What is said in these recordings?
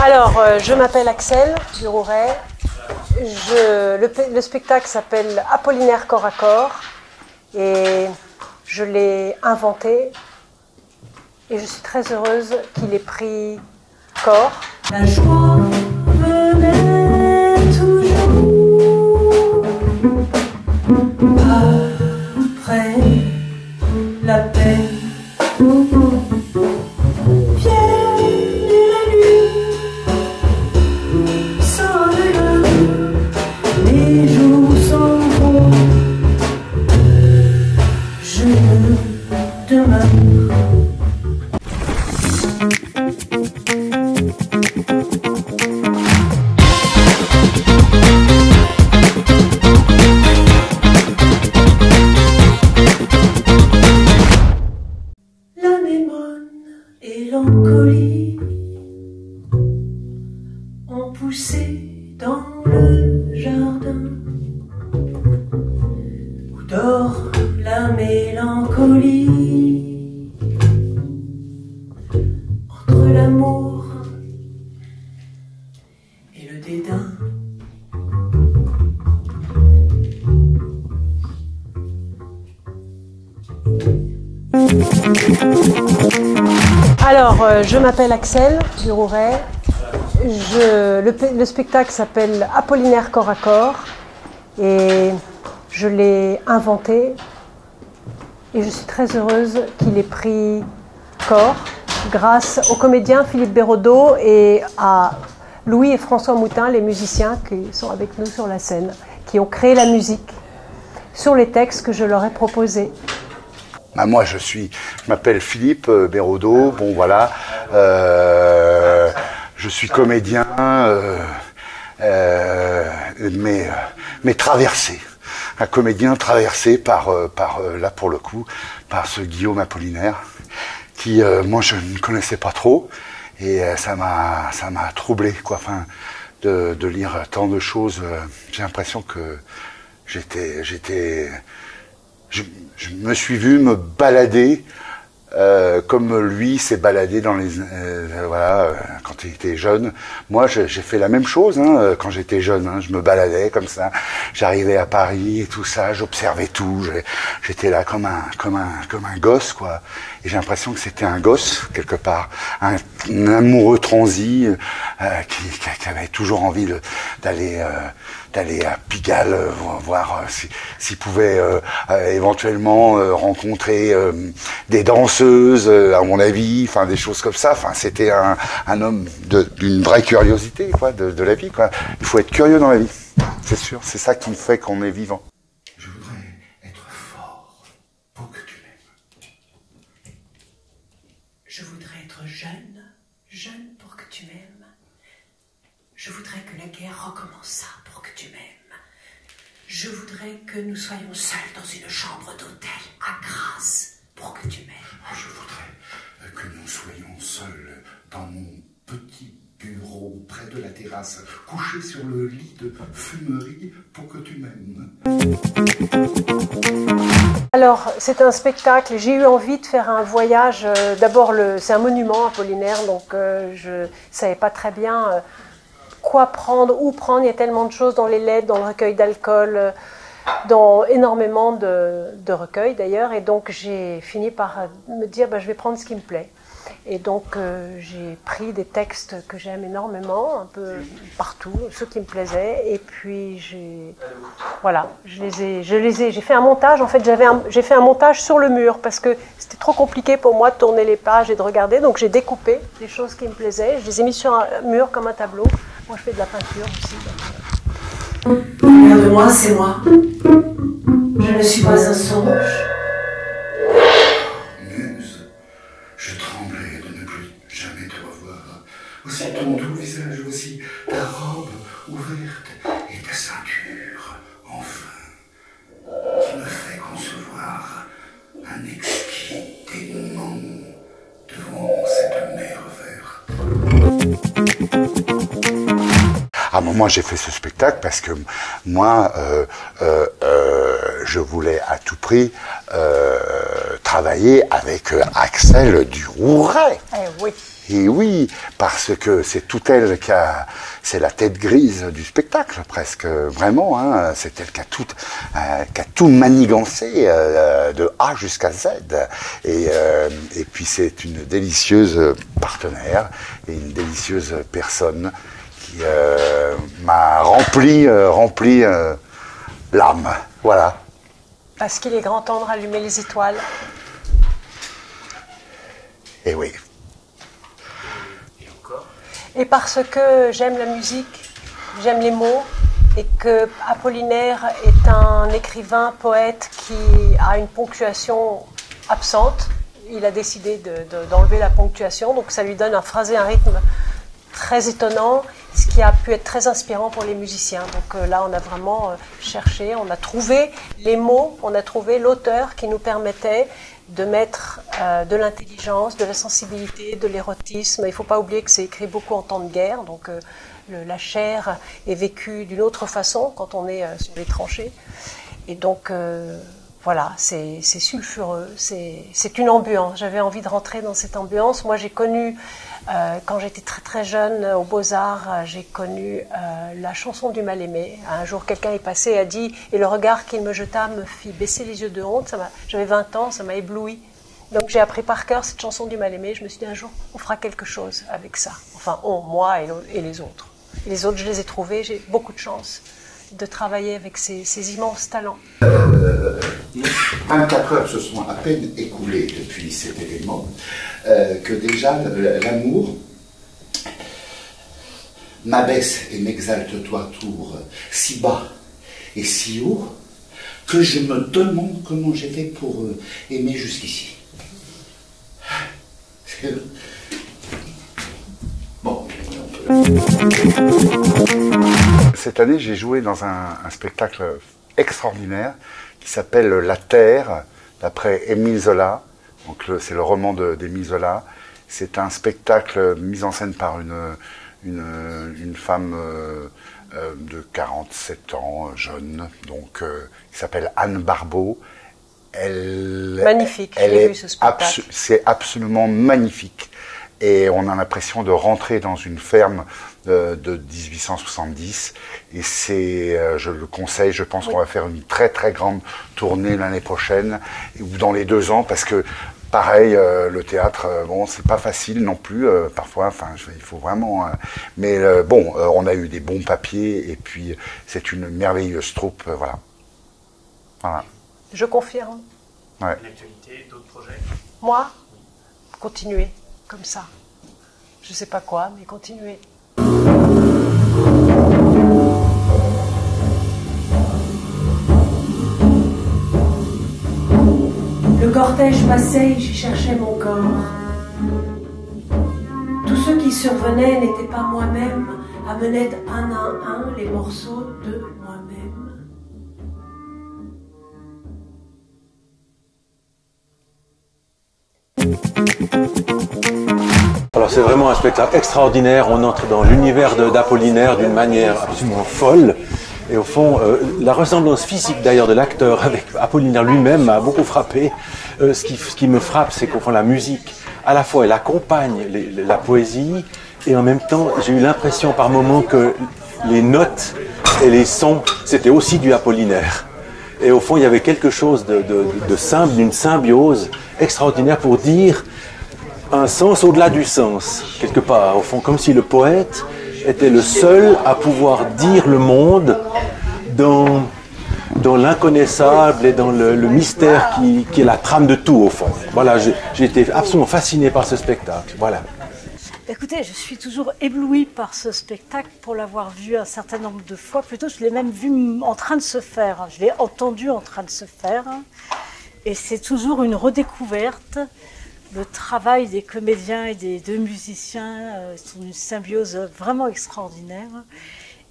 Alors, je m'appelle Axel Durouret. Le spectacle s'appelle Apollinaire corps à corps et je l'ai inventé et je suis très heureuse qu'il ait pris corps. La joie venait toujours après la peine. L'anémone et l'encolie ont poussé dans le jardin où dort la mélancolie entre l'amour et le dédain. Alors, je m'appelle Axel Durouret. Le spectacle s'appelle Apollinaire corps à corps et je l'ai inventé et je suis très heureuse qu'il ait pris corps grâce au comédien Philippe Béraudot et à Louis et François Moutin, les musiciens qui sont avec nous sur la scène, qui ont créé la musique sur les textes que je leur ai proposés. Bah moi je m'appelle Philippe Béraudot, bon voilà, je suis comédien, mais traversé, un comédien traversé par là pour le coup, par ce Guillaume Apollinaire, qui moi je ne connaissais pas trop, et ça m'a troublé quoi, enfin, de lire tant de choses, j'ai l'impression que je me suis vu me balader comme lui s'est baladé dans les voilà, quand il était jeune. Moi j'ai fait la même chose hein, quand j'étais jeune, hein, je me baladais comme ça, j'arrivais à Paris et tout ça, j'observais tout, j'étais là comme un gosse quoi. Et j'ai l'impression que c'était un gosse quelque part, un amoureux transi qui avait toujours envie d'aller à Pigalle, voir s'il pouvait éventuellement rencontrer des danseuses, à mon avis, enfin des choses comme ça. Enfin, c'était un homme d'une vraie curiosité, quoi, de la vie, quoi. Il faut être curieux dans la vie, c'est sûr. C'est ça qui fait qu'on est vivant. Je voudrais être fort pour que tu m'aimes. Je voudrais être jeune pour que tu m'aimes. Je voudrais que la guerre recommençât pour que tu m'aimes. Je voudrais que nous soyons seuls dans une chambre d'hôtel à Grasse pour que tu m'aimes. Je voudrais que nous soyons seuls dans mon petit bureau près de la terrasse, couchés sur le lit de fumerie pour que tu m'aimes. Alors, c'est un spectacle, j'ai eu envie de faire un voyage, d'abord c'est un monument apollinaire, donc je ne savais pas très bien quoi prendre, où prendre, il y a tellement de choses dans les lettres, dans le recueil d'alcool, dans énormément de recueils d'ailleurs, et donc j'ai fini par me dire je vais prendre ce qui me plaît. Et donc j'ai pris des textes que j'aime énormément, un peu partout, ceux qui me plaisaient, et puis j'ai fait un montage. En fait, j'ai fait un montage sur le mur parce que c'était trop compliqué pour moi de tourner les pages et de regarder, donc j'ai découpé des choses qui me plaisaient, je les ai mis sur un mur comme un tableau. Moi je fais de la peinture aussi. Regarde-moi, c'est moi. Je ne suis pas un songe. Muse, je tremblais de ne plus jamais te revoir. Aussi ton doux visage, aussi ta robe ouverte et ta ceinture, enfin, qui me fait concevoir un exquis dénouement devant cette mer verte. À un moment, j'ai fait ce spectacle parce que moi, je voulais à tout prix travailler avec Axel Durouret. Eh oui. Et oui, parce que c'est tout elle qui a, c'est la tête grise du spectacle presque, vraiment. Hein, c'est elle qui a tout manigancé de A jusqu'à Z. Et puis c'est une délicieuse partenaire et une délicieuse personne qui m'a rempli l'âme. Voilà. Parce qu'il est grand temps de rallumer les étoiles. Et oui. Et parce que j'aime la musique, j'aime les mots, et que Apollinaire est un écrivain, poète qui a une ponctuation absente. Il a décidé d'enlever la ponctuation, donc ça lui donne un phrasé, un rythme très étonnant, ce qui a pu être très inspirant pour les musiciens. Donc là, on a vraiment cherché, on a trouvé les mots, on a trouvé l'auteur qui nous permettait de mettre de l'intelligence, de la sensibilité, de l'érotisme. Il ne faut pas oublier que c'est écrit beaucoup en temps de guerre, donc la chair est vécue d'une autre façon quand on est sur les tranchées. Et donc voilà, c'est sulfureux, c'est une ambiance. J'avais envie de rentrer dans cette ambiance. Moi, j'ai connu, quand j'étais très très jeune, aux Beaux-Arts, j'ai connu la chanson du mal-aimé. Un jour, quelqu'un est passé et a dit « Et le regard qu'il me jeta me fit baisser les yeux de honte ». J'avais 20 ans, ça m'a ébloui. Donc j'ai appris par cœur cette chanson du mal-aimé. Je me suis dit, un jour, on fera quelque chose avec ça. Enfin, moi et les autres. Et les autres, je les ai trouvés. J'ai beaucoup de chance de travailler avec ces immenses talents. 24 heures se sont à peine écoulées depuis cet événement, que déjà l'amour m'abaisse et m'exalte tour à tour si bas et si haut que je me demande comment j'ai fait pour aimer jusqu'ici. Bon. Cette année, j'ai joué dans un spectacle extraordinaire qui s'appelle La Terre, d'après Émile Zola. Donc c'est le roman d'Émile Zola. C'est un spectacle mis en scène par une femme de 47 ans, jeune, donc qui s'appelle Anne Barbeau. Magnifique, j'ai vu ce spectacle. C'est absolument magnifique. Et on a l'impression de rentrer dans une ferme de 1870. Et je le conseille, je pense qu'on va faire une très très grande tournée l'année prochaine, ou dans les 2 ans, parce que pareil, le théâtre, bon, c'est pas facile non plus, parfois, enfin, il faut vraiment... mais bon, on a eu des bons papiers, et puis c'est une merveilleuse troupe, voilà. Voilà. Je confirme. Ouais. Une actualité, d'autres projets? Moi, continuer comme ça. Je sais pas quoi, mais continuer. Le cortège passait, j'y cherchais mon corps. Tous ceux qui survenaient n'étaient pas moi-même, amenaient un à un les morceaux de moi-même. Alors c'est vraiment un spectacle extraordinaire, on entre dans l'univers d'Apollinaire d'une manière absolument folle. Et au fond, la ressemblance physique d'ailleurs de l'acteur avec Apollinaire lui-même m'a beaucoup frappé. Ce qui me frappe, c'est qu'au fond la musique, à la fois elle accompagne la poésie, et en même temps j'ai eu l'impression par moments que les notes et les sons, c'était aussi du Apollinaire. Et au fond il y avait quelque chose de simple, d'une symbiose extraordinaire pour dire un sens au-delà du sens, quelque part, au fond, comme si le poète était le seul à pouvoir dire le monde dans l'inconnaissable et dans le mystère qui est la trame de tout, au fond. Voilà, j'ai été absolument fasciné par ce spectacle, voilà. Écoutez, je suis toujours éblouie par ce spectacle pour l'avoir vu un certain nombre de fois. Plutôt, je l'ai même vu en train de se faire, je l'ai entendu en train de se faire. Et c'est toujours une redécouverte. Le travail des comédiens et des 2 musiciens, c'est une symbiose vraiment extraordinaire.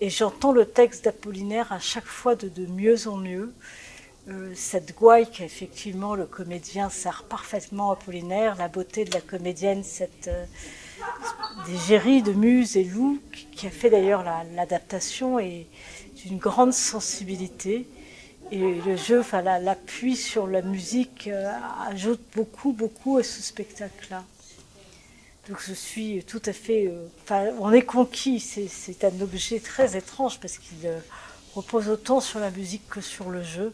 Et j'entends le texte d'Apollinaire à chaque fois de mieux en mieux. Cette gouaille qu'effectivement le comédien sert parfaitement à Apollinaire, la beauté de la comédienne, cette d'égérie de Muse et Lou, qui a fait d'ailleurs l'adaptation, et d'une grande sensibilité. Et le jeu, enfin, l'appui sur la musique ajoute beaucoup à ce spectacle-là. Donc je suis tout à fait... on est conquis, c'est un objet très étrange parce qu'il repose autant sur la musique que sur le jeu.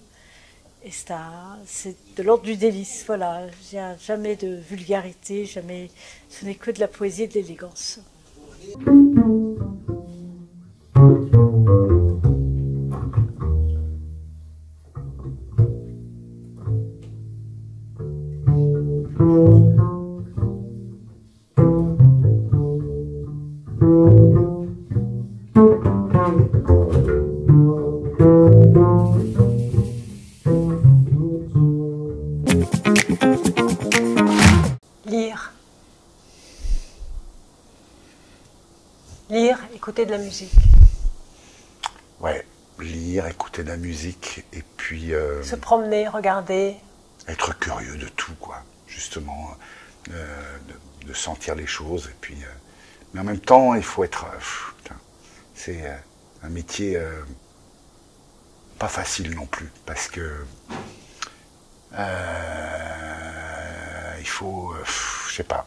Et c'est de l'ordre du délice, voilà. Il n'y a jamais de vulgarité, jamais... Ce n'est que de la poésie et de l'élégance. Lire, écouter de la musique. Ouais, lire, écouter de la musique et puis... se promener, regarder. Être curieux de tout, quoi. Justement, de sentir les choses. Et puis, mais en même temps, il faut être... c'est un métier pas facile non plus, parce que il faut... je sais pas.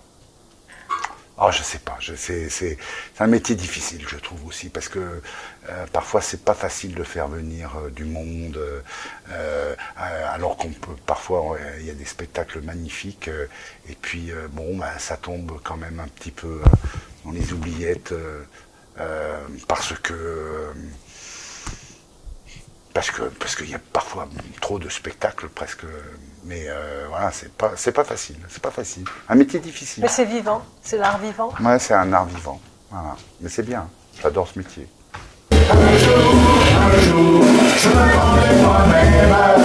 Oh, je sais pas, c'est un métier difficile, je trouve aussi, parce que parfois c'est pas facile de faire venir du monde, alors qu'on peut, parfois il y a des spectacles magnifiques, et puis bon, bah, ça tombe quand même un petit peu dans les oubliettes, parce qu'il y a parfois trop de spectacles presque, mais voilà, c'est pas facile. Un métier difficile. Mais c'est vivant, c'est l'art vivant. Ouais, c'est un art vivant. Voilà. Mais c'est bien, j'adore ce métier. Un jour, je me prendrai moi-même